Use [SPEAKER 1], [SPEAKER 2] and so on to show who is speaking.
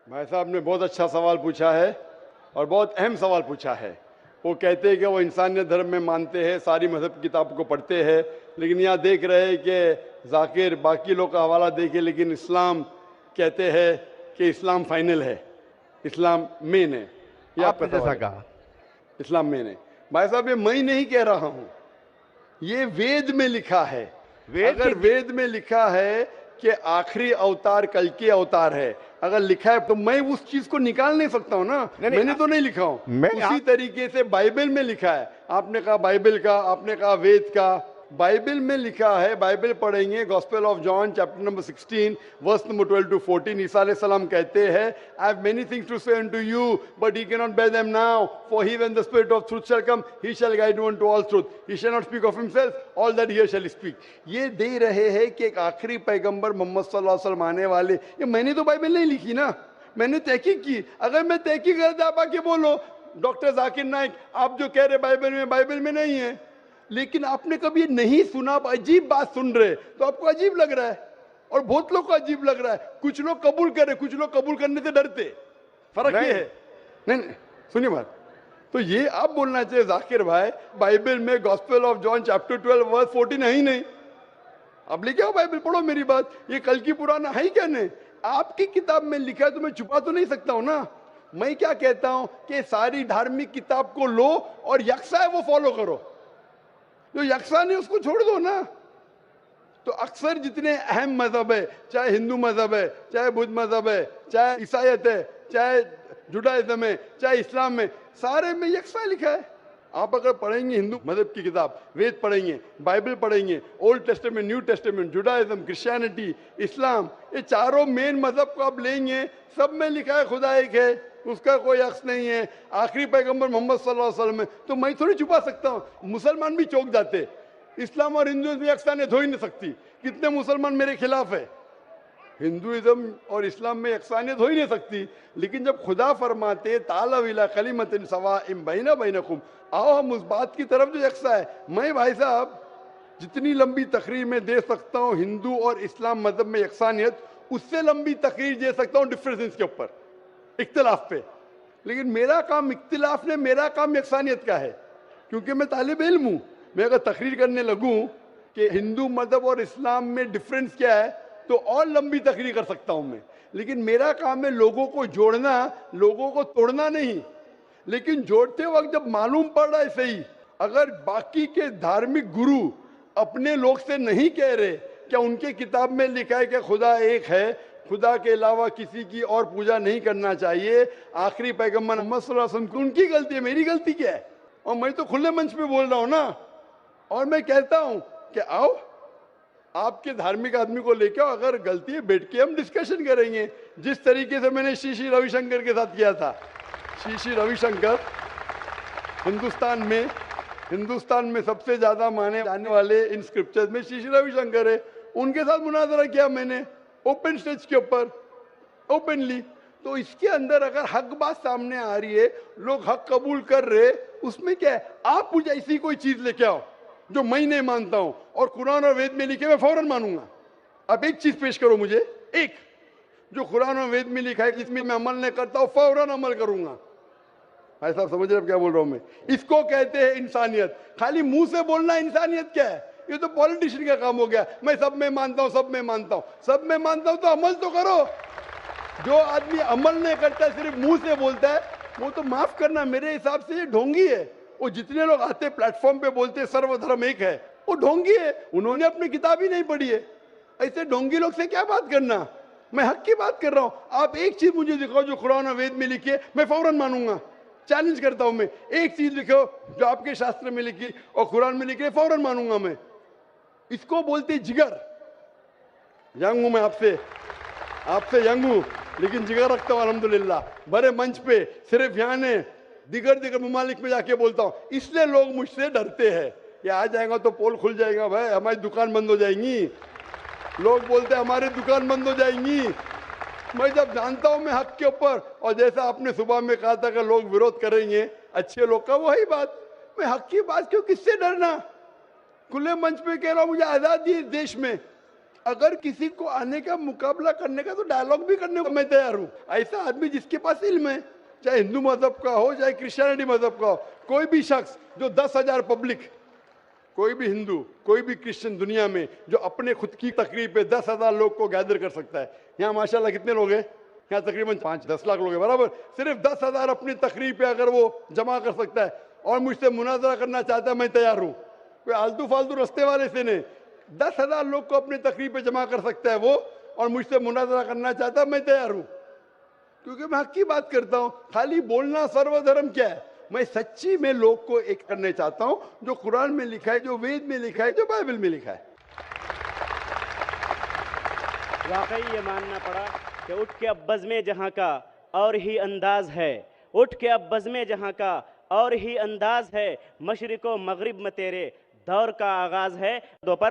[SPEAKER 1] भाई साहब ने बहुत अच्छा सवाल पूछा है और बहुत अहम सवाल पूछा है। वो कहते हैं कि वो इंसानियत धर्म में मानते हैं, सारी मजहब की किताब को पढ़ते हैं, लेकिन यहाँ देख रहे हैं कि जाकिर बाकी लोग का हवाला देखे, लेकिन इस्लाम कहते हैं कि इस्लाम फाइनल है, इस्लाम मेन है। ये
[SPEAKER 2] आपने
[SPEAKER 1] आपका
[SPEAKER 2] जैसा
[SPEAKER 1] सवाल है।
[SPEAKER 2] कहा।
[SPEAKER 1] इस्लाम मेन है। भाई साहब, ये मैं नहीं कह रहा हूं, ये वेद में लिखा है। अगर वेद में लिखा है कि आखिरी अवतार कल के अवतार है, अगर लिखा है तो मैं उस चीज को निकाल नहीं सकता हूं ना। मैंने तो नहीं लिखा हूं। उसी तरीके से बाइबल में लिखा है। आपने कहा बाइबल का, आपने कहा वेद का। बाइबल में लिखा है, बाइबल पढ़ेंगे, gospel of John chapter number 16 verse number 12 to 14। ईसा अलैहि सलाम कहते हैं, I have many things to say unto you, but he cannot bear them now, for he when the spirit of truth shall come, he shall guide you unto all truth, he shall not speak of himself, all that he shall speak। ये दे रहे हैं कि एक आखिरी पैगंबर मोहम्मद सल्लल्लाहु अलैहि वसल्लम आने वाले। ये मैंने तो बाइबल नहीं लिखी ना, मैंने तहकीक की। अगर मैं तहकीक करता, आप आके बोलो डॉक्टर जाकिर नाइक आप जो कह रहे बाइबल में नहीं है, लेकिन आपने कभी नहीं सुना, आप अजीब बात सुन रहे तो आपको अजीब लग रहा है, और बहुत लोग को अजीब लग रहा है। कुछ लोग कबूल करे, कुछ लोग कबूल करने से डरते। फर्क ये है। नहीं, सुनिए बात। तो ये आप बोलना चाहिए जाकिर भाई, बाइबल में gospel of John chapter 12 verse 14 है ही नहीं। अब लेके आओ बाइबल, पढ़ो मेरी बात। ये कल की पुराना है ही क्या? नहीं, आपकी किताब में लिखा है तो मैं छुपा तो नहीं सकता हूं ना। मैं क्या कहता हूं कि सारी धार्मिक किताब को लो और यकसा है वो फॉलो करो, जो यकसा नहीं उसको छोड़ दो ना। तो अक्सर जितने अहम मजहब है, चाहे हिंदू मजहब है, चाहे बुद्ध मजहब है, चाहे ईसाईयत है, चाहे जुडाइज्म है, चाहे इस्लाम में, सारे में यकसा लिखा है। आप अगर पढ़ेंगे हिंदू मजहब की किताब, वेद पढ़ेंगे, बाइबल पढ़ेंगे, old testament, new testament, Judaism, Christianity, इस्लाम, ये चारों मेन मजहब को आप लेंगे, सब में लिखा है खुदा एक है, उसका कोई अक्स नहीं है, आखिरी पैगंबर मोहम्मद सल्लल्लाहु अलैहि वसल्लम है। तो मैं थोड़ी छुपा सकता हूँ। मुसलमान भी चौंक जाते, इस्लाम और हिंदुइज्म में यकसानियत हो ही नहीं सकती। कितने मुसलमान मेरे खिलाफ है। हिंदुइज्म और इस्लाम में यकसानियत हो ही नहीं सकती। लेकिन जब खुदा फरमाते तालव इला कलिमतिन सवाइम बैना बैनकुम, आओ हम उस बात की तरफ जो यकसा है। मैं भाई साहब जितनी लंबी तकरीर में दे सकता हूँ हिंदू और इस्लाम मजहब में यकसानियत, उससे लंबी तकरीर दे सकता हूँ डिफरेंसेस के ऊपर, इख्तिलाफ पे। लेकिन मेरा काम इख्तिलाफ ने, मेरा काम यकसानियत का है, क्योंकि मैं तालिब इल्म हूँ। मैं अगर तकरीर करने लगूं कि हिंदू मजहब और इस्लाम में डिफरेंस क्या है, तो और लंबी तकरीर कर सकता हूं मैं। लेकिन मेरा काम है लोगों को जोड़ना, लोगों को तोड़ना नहीं। लेकिन जोड़ते वक्त जब मालूम पड़ रहा है सही, अगर बाकी के धार्मिक गुरु अपने लोग से नहीं कह रहे, क्या उनके किताब में लिखा है कि खुदा एक है, खुदा के अलावा किसी की और पूजा नहीं करना चाहिए, आखिरी पैगंबर मोहम्मद सल्लल्लाहु अलैहि वसल्लम, उनकी गलती है, मेरी गलती क्या है? और मैं तो खुले मंच पे बोल रहा हूं ना। और मैं कहता हूं कि आओ आपके धार्मिक आदमी को लेकर, अगर गलती है बैठ के हम डिस्कशन करेंगे, जिस तरीके से मैंने श्री श्री रविशंकर के साथ किया था। श्री श्री रविशंकर हिंदुस्तान में सबसे ज्यादा माने जाने वाले इन स्क्रिप्चर्स में श्री श्री रविशंकर है। उनके साथ मुनाजरा किया मैंने ओपन स्टेज के ऊपर, ओपनली। तो इसके अंदर अगर हक बात सामने आ रही है, लोग हक कबूल कर रहे, उसमें क्या है? आप मुझे ऐसी कोई चीज लेके आओ जो मैं नहीं मानता हूं और कुरान और वेद में लिखे मैं फौरन मानूंगा। आप एक चीज पेश करो मुझे, एक जो कुरान और वेद में लिखा है कि इसमें मैं अमल नहीं करता हूं, फौरन अमल करूंगा। भाई साहब समझ रहे क्या बोल रहा हूं मैं? इसको कहते हैं इंसानियत। खाली मुंह से बोलना इंसानियत क्या है? ये तो पॉलिटिशियन का काम हो गया। मैं सब में मानता हूं, सब में मानता हूं, सब में मानता हूं, तो अमल तो करो। जो आदमी अमल नहीं करता, सिर्फ मुंह से बोलता है, वो तो माफ करना मेरे हिसाब से ये ढोंगी है। वो जितने लोग आते प्लेटफॉर्म पे बोलते सर्वधर्म एक है, वो ढोंगी है। उन्होंने अपनी किताब ही नहीं पढ़ी है। ऐसे ढोंगी लोग से क्या बात करना? मैं हक की बात कर रहा हूं। आप एक चीज मुझे दिखाओ जो कुरान और वेद में लिखी है, मैं फौरन मानूंगा। चैलेंज करता हूं मैं, एक चीज लिखो जो आपके शास्त्र में लिखी और कुरान में लिखी है, फौरन मानूंगा मैं। इसको बोलते जिगर। यंग हूं मैं आपसे यंग हूं, लेकिन जिगर रखता हूं अल्हम्दुलिल्लाह। बड़े मंच पे सिर्फ यहाँ ने दिगर ममालिक में जाके बोलता हूं, इसलिए लोग मुझसे डरते हैं। ये आ जाएगा तो पोल खुल जाएगा, भाई हमारी दुकान बंद हो जाएंगी। लोग बोलते हैं हमारी दुकान बंद हो जाएंगी। मैं जब जानता हूं मैं हक के ऊपर, और जैसा आपने सुबह में कहा था कि लोग विरोध करेंगे अच्छे लोग का, वही बात। मैं हक की बात क्यों, किससे डरना? खुले मंच पे कह रहा हूं, मुझे आजादी है इस देश में। अगर किसी को आने का मुकाबला करने का तो डायलॉग भी करने को मैं तैयार हूं। ऐसा आदमी जिसके पास इल्म है, चाहे हिंदू मजहब का हो चाहे क्रिश्चियनिटी मजहब का हो, कोई भी शख्स जो 10,000 पब्लिक, कोई भी हिंदू कोई भी क्रिश्चियन दुनिया में जो अपने खुद की तकरीब पे 10,000 लोग को गैदर कर सकता है। यहाँ माशाल्लाह कितने लोग हैं, यहाँ तकरीबन 5-10 लाख लोग हैं बराबर। सिर्फ 10,000 अपनी तकरीब पे अगर वो जमा कर सकता है और मुझसे मुनाजरा करना चाहता है, मैं तैयार हूँ। कोई आलतू फालतू रस्ते वाले से नहीं, 10,000 लोग को अपनी तकरीब पे जमा कर सकता है वो और मुझसे मुनाजरा करना चाहता है, मैं तैयार हूँ। क्योंकि मैं हक की बात करता हूँ। खाली बोलना सर्वधर्म क्या है, मैं सच्ची में लोग को एक करने चाहता हूँ, जो कुरान में लिखा है, जो वेद में लिखा है, जो बाइबल में लिखा है।
[SPEAKER 2] वाकई ये मानना पड़ा कि उठ के अब बज़्म जहां का और ही अंदाज है, उठ के अब बज़्म जहां का और ही अंदाज है, मशरिको मगरिब में तेरे दौर का आगाज है। दोपहर